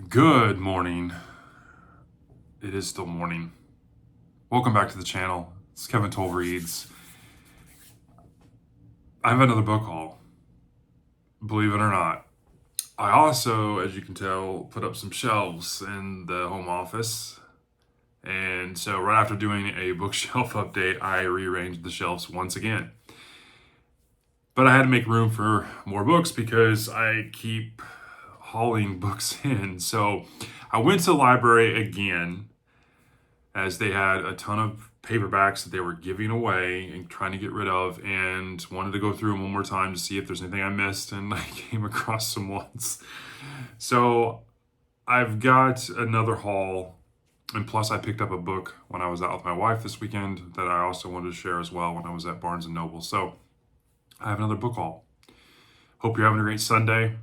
Good morning. It is still morning. Welcome back to the channel. It's Kevin Toll Reads. I have another book haul, believe it or not. I also, as you can tell, put up some shelves in the home office. And so right after doing a bookshelf update, I rearranged the shelves once again. But I had to make room for more books because I keep hauling books in. So I went to the library again, as they had a ton of paperbacks that they were giving away and trying to get rid of, and wanted to go through them one more time to see if there's anything I missed, and I came across some ones. So I've got another haul, and plus I picked up a book when I was out with my wife this weekend that I also wanted to share as well when I was at Barnes & Noble. So I have another book haul. Hope you're having a great Sunday.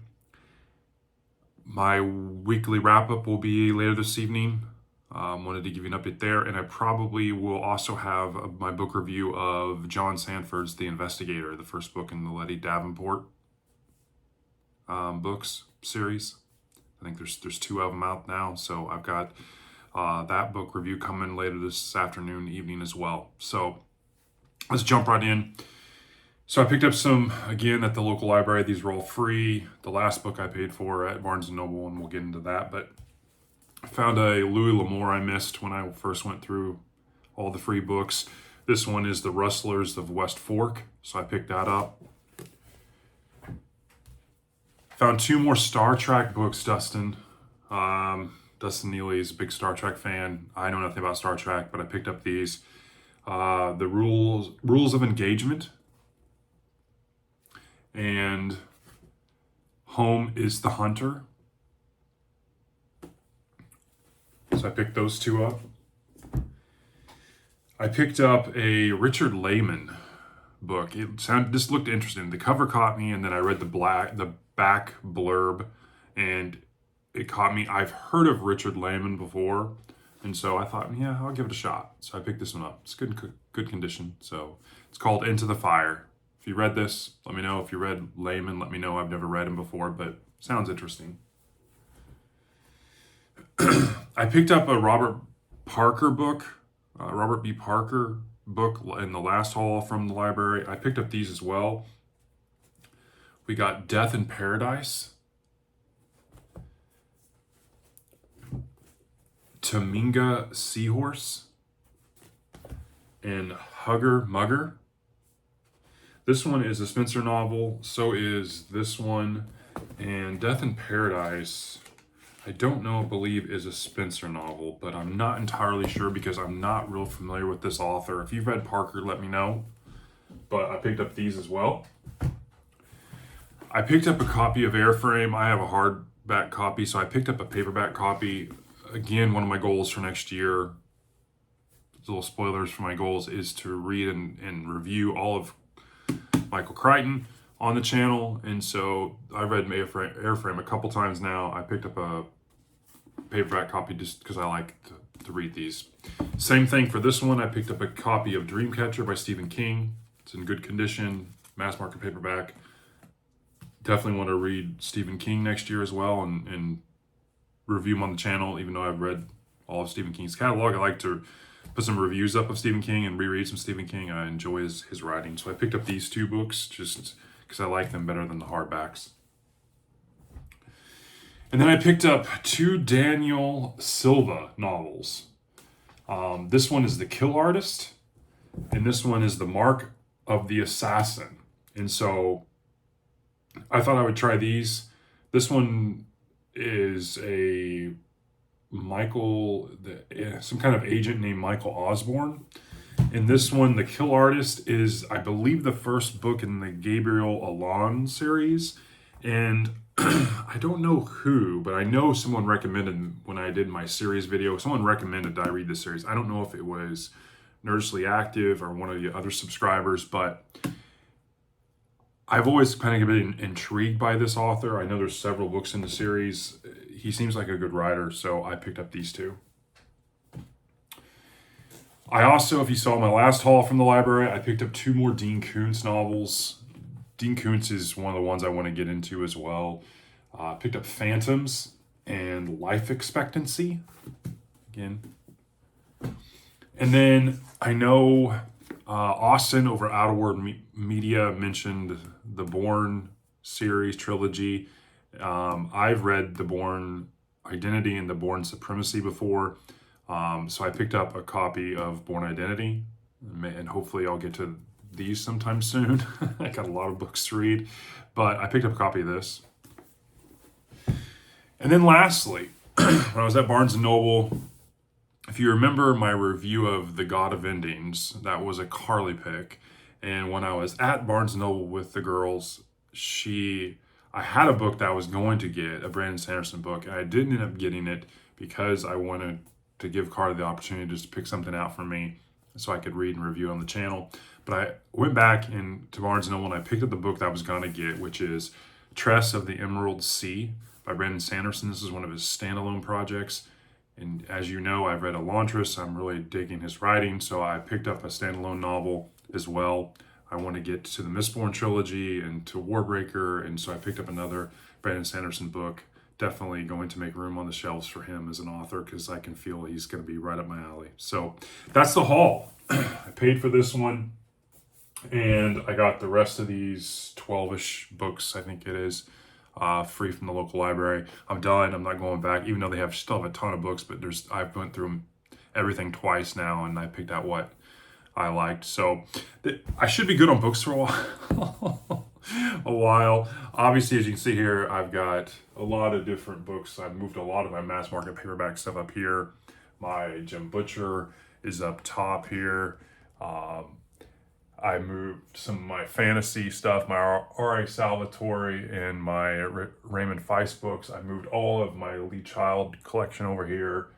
My weekly wrap-up will be later this evening. Wanted to give you an update there, and I probably will also have my book review of John Sandford's The Investigator, the first book in the Letty Davenport books series. I think there's two of them out now, so I've got that book review coming later this afternoon, evening as well. So let's jump right in. So I picked up some, again, at the local library. These were all free. The last book I paid for at Barnes & Noble, and we'll get into that. But I found a Louis L'Amour I missed when I first went through all the free books. This one is The Rustlers of West Fork, so I picked that up. Found two more Star Trek books, Dustin. Dustin Neely is a big Star Trek fan. I know nothing about Star Trek, but I picked up these. The Rules of Engagement and Home is the Hunter. So I picked those two up. I picked up a Richard Lehman book. This looked interesting. The cover caught me, and then I read the back blurb, and it caught me. I've heard of Richard Lehman before, and so I thought, yeah, I'll give it a shot. So I picked this one up. It's good condition. So it's called Into the Fire. If you read this, let me know. If you read Lehman, let me know. I've never read him before, but sounds interesting. I picked up a Robert B. Parker book in the last haul from the library. I picked up these as well. We got Death in Paradise, Taminga Seahorse, and Hugger Mugger. This one is a Spencer novel, so is this one. And Death in Paradise, I believe is a Spencer novel, but I'm not entirely sure because I'm not real familiar with this author. If you've read Parker, let me know. But I picked up these as well. I picked up a copy of Airframe. I have a hardback copy, so I picked up a paperback copy. Again, one of my goals for next year, little spoilers for my goals, is to read and review all of Michael Crichton on the channel, and so I read Airframe a couple times now. I picked up a paperback copy just because I like to read these. Same thing for this one. I picked up a copy of Dreamcatcher by Stephen King. It's in good condition, mass market paperback. Definitely want to read Stephen King next year as well and review him on the channel, even though I've read all of Stephen King's catalog. I like to put some reviews up of Stephen King and reread some Stephen King. I enjoy his writing. So I picked up these two books just because I like them better than the hardbacks. And then I picked up two Daniel Silva novels. This one is The Kill Artist, and this one is The Mark of the Assassin. And so I thought I would try these. This one is some kind of agent named Michael Osborne. And this one, The Kill Artist, is, I believe, the first book in the Gabriel Allon series. And I don't know who, but I know someone recommended, when I did my series video, someone recommended that I read this series. I don't know if it was Nerdishly Active or one of the other subscribers, but I've always kind of been intrigued by this author. I know there's several books in the series. He seems like a good writer, so I picked up these two. I also, if you saw my last haul from the library, I picked up two more Dean Koontz novels. Dean Koontz is one of the ones I want to get into as well. Picked up Phantoms and life expectancy. Again. And then I know Austin over Outer World Media mentioned the Bourne series trilogy. I've read the Bourne Identity and the Bourne Supremacy before. So I picked up a copy of Bourne Identity, and hopefully I'll get to these sometime soon. I got a lot of books to read, but I picked up a copy of this. And then lastly, when I was at Barnes & Noble, if you remember my review of The God of Endings, that was a Carly pick. And when I was at Barnes & Noble with the girls, I had a book that I was going to get, a Brandon Sanderson book, and I didn't end up getting it because I wanted to give Carly the opportunity to just pick something out for me so I could read and review on the channel. But I went back to Barnes & Noble and I picked up the book that I was going to get, which is Tress of the Emerald Sea by Brandon Sanderson. This is one of his standalone projects. And as you know, I've read Elantris. I'm really digging his writing, so I picked up a standalone novel as well. I want to get to the Mistborn trilogy and to Warbreaker, and so I picked up another Brandon Sanderson book. Definitely going to make room on the shelves for him as an author because I can feel he's going to be right up my alley. So that's the haul. I paid for this one, and I got the rest of these 12-ish books, I think it is, free from the local library. I'm done. I'm not going back, even though they still have a ton of books, but I've went through everything twice now, and I picked out what I liked. So I should be good on books for a while. A while. Obviously, as you can see here, I've got a lot of different books. I've moved a lot of my mass market paperback stuff up here. My Jim Butcher is up top here. I moved some of my fantasy stuff, my R.A. Salvatore and my Raymond Feist books. I moved all of my Lee Child collection over here.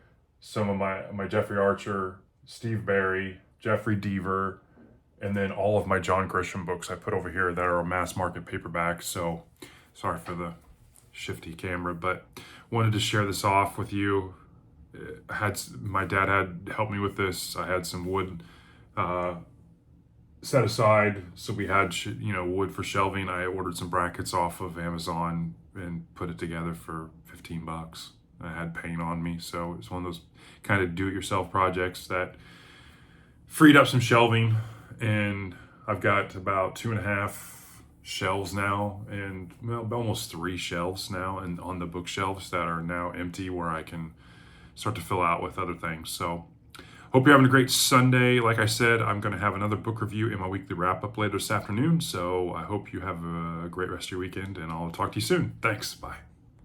Some of my Jeffrey Archer, Steve Barry, Jeffrey Deaver, and then all of my John Grisham books I put over here that are mass market paperback. So sorry for the shifty camera, but wanted to share this off with you. My dad had helped me with this. I had some wood set aside, so we had wood for shelving. I ordered some brackets off of Amazon and put it together for $15. I had paint on me, so it's one of those kind of do-it-yourself projects that freed up some shelving, and I've got about 2.5 shelves now, and almost 3 shelves now, and on the bookshelves that are now empty, where I can start to fill out with other things. So hope you're having a great Sunday. Like I said, I'm going to have another book review in my weekly wrap-up later this afternoon, so I hope you have a great rest of your weekend, and I'll talk to you soon. Thanks. Bye.